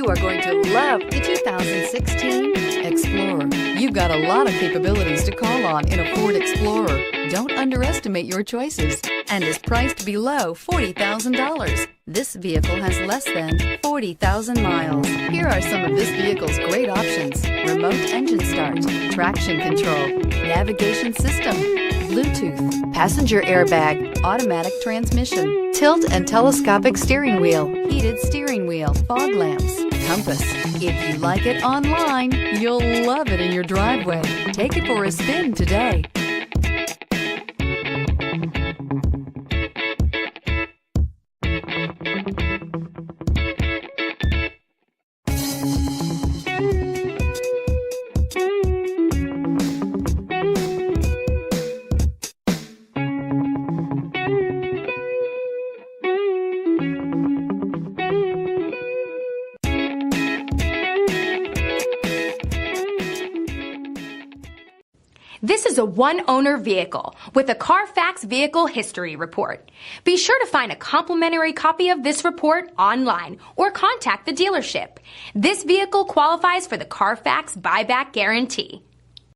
You are going to love the 2016 Explorer. You've got a lot of capabilities to call on in a Ford Explorer. Don't underestimate your choices, and is priced below $40,000. This vehicle has less than 40,000 miles. Here are some of this vehicle's great options: remote engine start, traction control, navigation system, Bluetooth, passenger airbag, automatic transmission, tilt and telescopic steering wheel, heated steering wheel, fog lamps, compass. If you like it online, you'll love it in your driveway. Take it for a spin today. This is a one-owner vehicle with a Carfax Vehicle History Report. Be sure to find a complimentary copy of this report online or contact the dealership. This vehicle qualifies for the Carfax Buyback Guarantee.